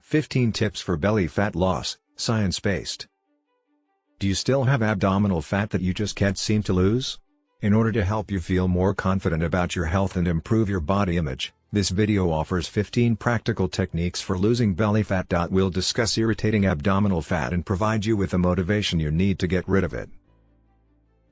15 Tips for Belly Fat Loss, Science-Based. Do you still have abdominal fat that you just can't seem to lose? In order to help you feel more confident about your health and improve your body image, this video offers 15 practical techniques for losing belly fat. We'll discuss irritating abdominal fat and provide you with the motivation you need to get rid of it.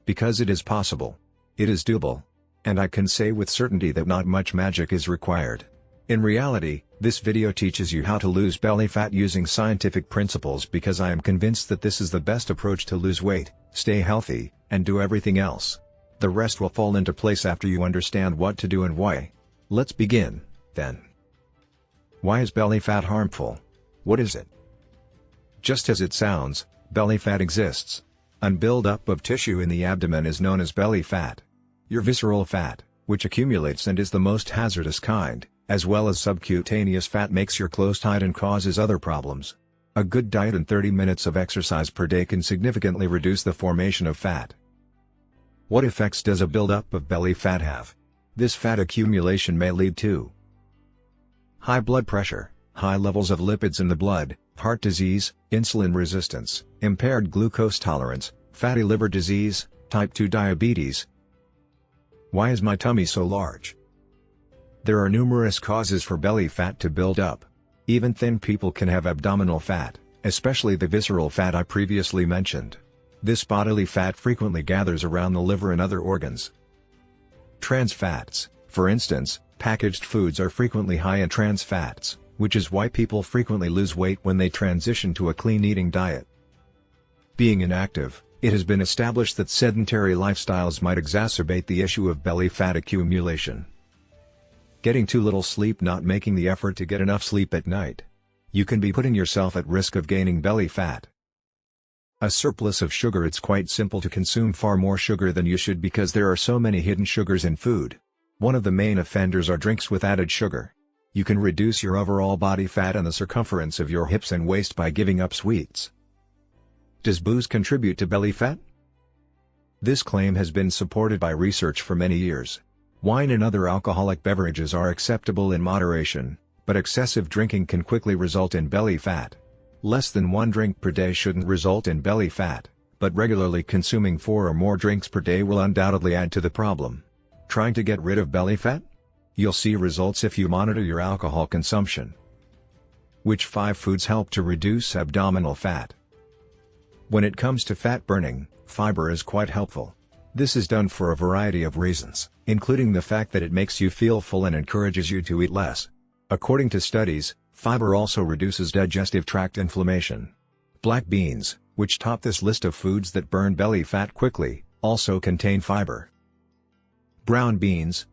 Because it is possible. It is doable. And I can say with certainty that not much magic is required. In reality, this video teaches you how to lose belly fat using scientific principles because I am convinced that this is the best approach to lose weight, stay healthy, and do everything else. The rest will fall into place after you understand what to do and why. Let's begin, then. Why is belly fat harmful? What is it? Just as it sounds, belly fat exists. A buildup of tissue in the abdomen is known as belly fat. Your visceral fat, which accumulates and is the most hazardous kind, as well as subcutaneous fat, makes your clothes tight and causes other problems. A good diet and 30 minutes of exercise per day can significantly reduce the formation of fat. What effects does a buildup of belly fat have? This fat accumulation may lead to high blood pressure, high levels of lipids in the blood, heart disease, insulin resistance, impaired glucose tolerance, fatty liver disease, type 2 diabetes. Why is my tummy so large? There are numerous causes for belly fat to build up. Even thin people can have abdominal fat, especially the visceral fat I previously mentioned. This bodily fat frequently gathers around the liver and other organs. Trans fats, for instance, packaged foods are frequently high in trans fats, which is why people frequently lose weight when they transition to a clean eating diet. Being inactive, it has been established that sedentary lifestyles might exacerbate the issue of belly fat accumulation. Getting too little sleep, not making the effort to get enough sleep at night. You can be putting yourself at risk of gaining belly fat. A surplus of sugar. It's quite simple to consume far more sugar than you should because there are so many hidden sugars in food. One of the main offenders are drinks with added sugar. You can reduce your overall body fat and the circumference of your hips and waist by giving up sweets. Does booze contribute to belly fat? This claim has been supported by research for many years. Wine and other alcoholic beverages are acceptable in moderation, but excessive drinking can quickly result in belly fat. Less than 1 drink per day shouldn't result in belly fat, but regularly consuming 4 or more drinks per day will undoubtedly add to the problem. Trying to get rid of belly fat? You'll see results if you monitor your alcohol consumption. Which 5 foods help to reduce abdominal fat? When it comes to fat burning, fiber is quite helpful. This is done for a variety of reasons, including the fact that it makes you feel full and encourages you to eat less. According to studies, fiber also reduces digestive tract inflammation. Black beans, which top this list of foods that burn belly fat quickly, also contain fiber. Brown beans.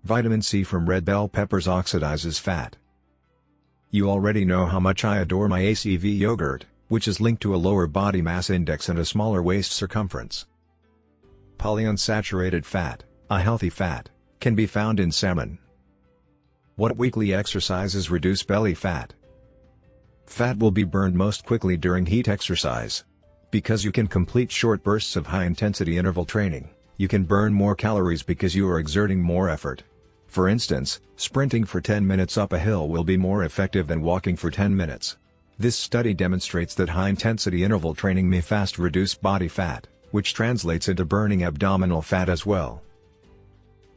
Vitamin C from red bell peppers oxidizes fat. You already know how much I adore my ACV yogurt, which is linked to a lower body mass index and a smaller waist circumference. Polyunsaturated fat, a healthy fat, can be found in salmon. What weekly exercises reduce belly fat? Fat will be burned most quickly during heat exercise. Because you can complete short bursts of high-intensity interval training, you can burn more calories because you are exerting more effort. For instance, sprinting for 10 minutes up a hill will be more effective than walking for 10 minutes. This study demonstrates that high-intensity interval training may fast reduce body fat, which translates into burning abdominal fat as well.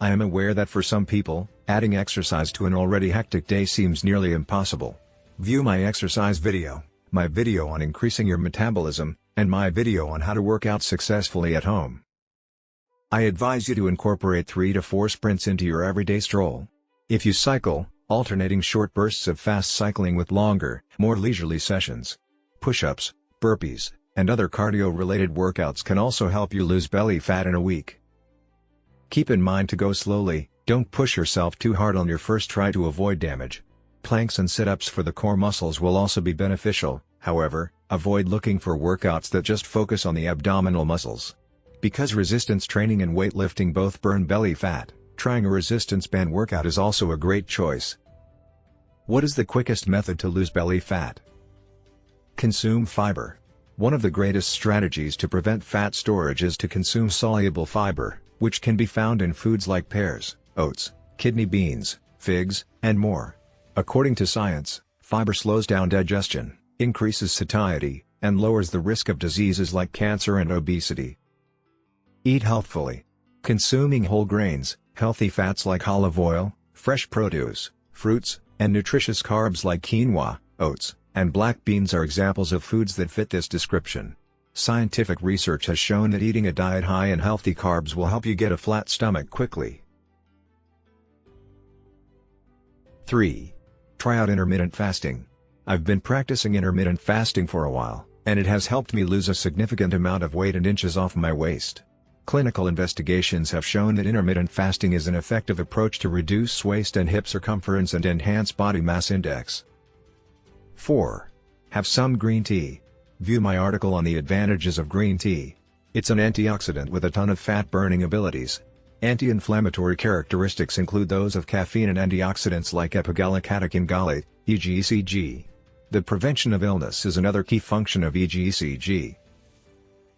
I am aware that for some people, adding exercise to an already hectic day seems nearly impossible. View my exercise video, my video on increasing your metabolism, and my video on how to work out successfully at home. I advise you to incorporate 3 to 4 sprints into your everyday stroll. If you cycle, alternating short bursts of fast cycling with longer, more leisurely sessions. Push-ups, burpees, and other cardio-related workouts can also help you lose belly fat in a week. Keep in mind to go slowly, don't push yourself too hard on your first try to avoid damage. Planks and sit-ups for the core muscles will also be beneficial, however, avoid looking for workouts that just focus on the abdominal muscles. Because resistance training and weightlifting both burn belly fat, trying a resistance band workout is also a great choice. What is the quickest method to lose belly fat? Consume fiber. One of the greatest strategies to prevent fat storage is to consume soluble fiber, which can be found in foods like pears, oats, kidney beans, figs, and more. According to science, Fiber slows down digestion, increases satiety, and lowers the risk of diseases like cancer and obesity. Eat healthfully. Consuming whole grains, healthy fats like olive oil, fresh produce, fruits, and nutritious carbs like quinoa, oats, and black beans are examples of foods that fit this description. Scientific research has shown that eating a diet high in healthy carbs will help you get a flat stomach quickly. 3. Try out intermittent fasting. I've been practicing intermittent fasting for a while, and it has helped me lose a significant amount of weight and inches off my waist. Clinical investigations have shown that intermittent fasting is an effective approach to reduce waist and hip circumference and enhance body mass index. 4. Have some green tea. View my article on the advantages of green tea. It's an antioxidant with a ton of fat-burning abilities. Anti-inflammatory characteristics include those of caffeine and antioxidants like epigallocatechin gallate, EGCG. The prevention of illness is another key function of EGCG.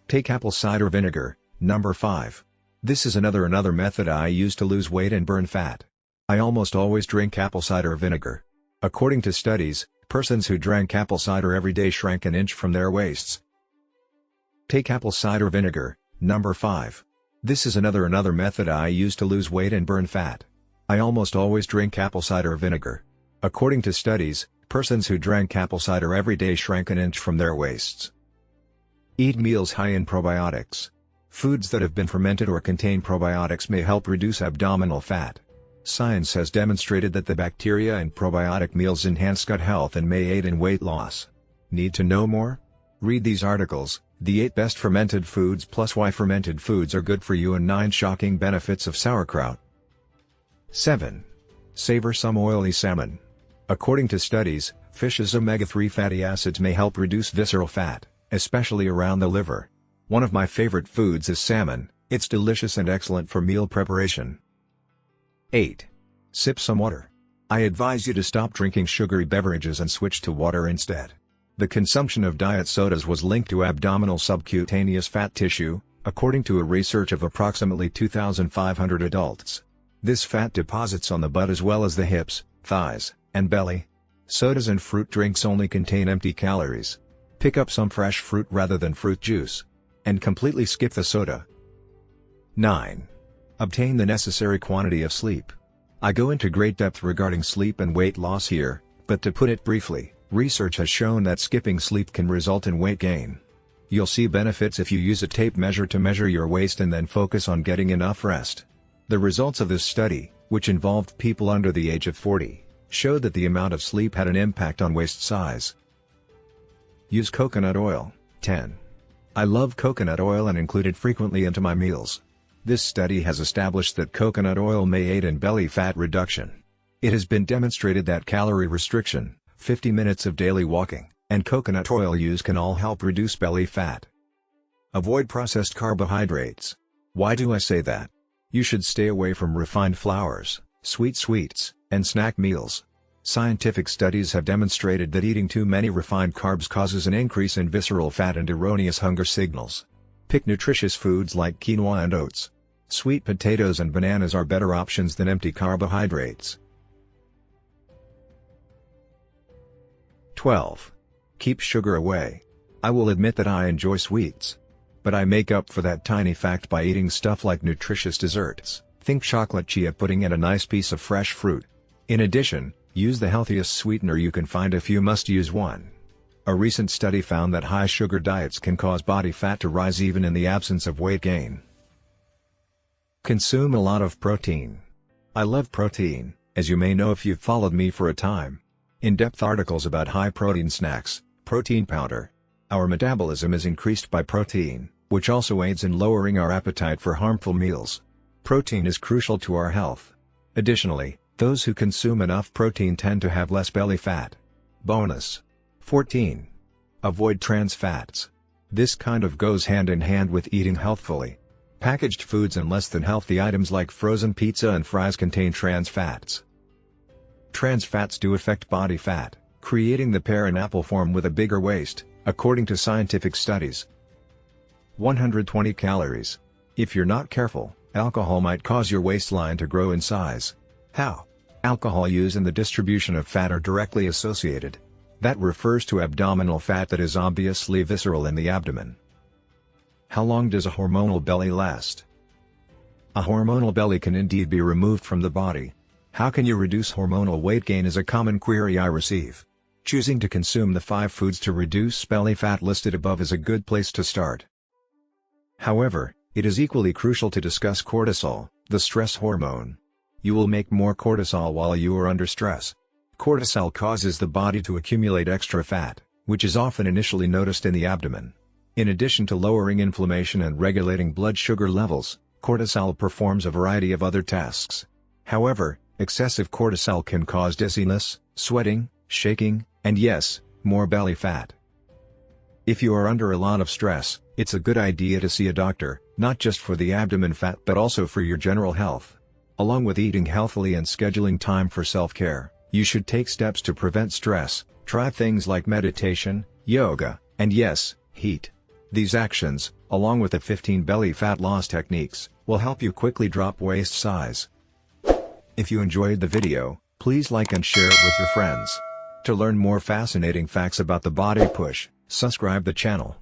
Take apple cider vinegar. Number 5. This is another method I use to lose weight and burn fat. I almost always drink apple cider vinegar. According to studies, persons who drank apple cider every day shrank an inch from their waists. Take apple cider vinegar. Number 5. This is another method I use to lose weight and burn fat. I almost always drink apple cider vinegar. According to studies, persons who drank apple cider every day shrank an inch from their waists. Eat meals high in probiotics. Foods that have been fermented or contain probiotics may help reduce abdominal fat. Science has demonstrated that the bacteria in probiotic meals enhance gut health and may aid in weight loss. Need to know more? Read these articles, The 8 Best Fermented Foods plus Why Fermented Foods Are Good for You and 9 Shocking Benefits of Sauerkraut. 7. Savor some oily salmon. According to studies, fish's omega-3 fatty acids may help reduce visceral fat, especially around the liver. One of my favorite foods is salmon. It's delicious and excellent for meal preparation. 8. Sip some water. I advise you to stop drinking sugary beverages and switch to water instead. The consumption of diet sodas was linked to abdominal subcutaneous fat tissue, according to a research of approximately 2,500 adults. This fat deposits on the butt as well as the hips, thighs, and belly. Sodas and fruit drinks only contain empty calories. Pick up some fresh fruit rather than fruit juice. And completely skip the soda. 9. Obtain the necessary quantity of sleep. I go into great depth regarding sleep and weight loss here, but to put it briefly, research has shown that skipping sleep can result in weight gain. You'll see benefits if you use a tape measure to measure your waist and then focus on getting enough rest. The results of this study, which involved people under the age of 40, showed that the amount of sleep had an impact on waist size. Use coconut oil. 10. I love coconut oil and include it frequently into my meals. This study has established that coconut oil may aid in belly fat reduction. It has been demonstrated that calorie restriction, 50 minutes of daily walking, and coconut oil use can all help reduce belly fat. Avoid processed carbohydrates. Why do I say that? You should stay away from refined flours, sweets, and snack meals. Scientific studies have demonstrated that eating too many refined carbs causes an increase in visceral fat and erroneous hunger signals. Pick nutritious foods like quinoa and oats. Sweet potatoes and bananas are better options than empty carbohydrates. 12. Keep sugar away. I will admit that I enjoy sweets. But I make up for that tiny fact by eating stuff like nutritious desserts. Think chocolate chia pudding and a nice piece of fresh fruit. In addition, use the healthiest sweetener you can find if you must use one. A recent study found that high sugar diets can cause body fat to rise even in the absence of weight gain. Consume a lot of protein. I love protein, as you may know if you've followed me for a time. In-depth articles about high-protein snacks, protein powder. Our metabolism is increased by protein, which also aids in lowering our appetite for harmful meals. Protein is crucial to our health. Additionally, those who consume enough protein tend to have less belly fat. Bonus. 14. Avoid trans fats. This kind of goes hand in hand with eating healthfully. Packaged foods and less than healthy items like frozen pizza and fries contain trans fats. Trans fats do affect body fat, creating the pear and apple form with a bigger waist, according to scientific studies. 120 calories. If you're not careful, alcohol might cause your waistline to grow in size. How? Alcohol use and the distribution of fat are directly associated. That refers to abdominal fat that is obviously visceral in the abdomen. How long does a hormonal belly last? A hormonal belly can indeed be removed from the body. How can you reduce hormonal weight gain is a common query I receive. Choosing to consume the 5 foods to reduce belly fat listed above is a good place to start. However, it is equally crucial to discuss cortisol, the stress hormone. You will make more cortisol while you are under stress. Cortisol causes the body to accumulate extra fat, which is often initially noticed in the abdomen. In addition to lowering inflammation and regulating blood sugar levels, cortisol performs a variety of other tasks. However, excessive cortisol can cause dizziness, sweating, shaking, and yes, more belly fat. If you are under a lot of stress, it's a good idea to see a doctor, not just for the abdomen fat but also for your general health. Along with eating healthily and scheduling time for self-care, you should take steps to prevent stress. Try things like meditation, yoga, and yes, heat. These actions, along with the 15 belly fat loss techniques, will help you quickly drop waist size. If you enjoyed the video, please like and share it with your friends. To learn more fascinating facts about the body push, subscribe the channel.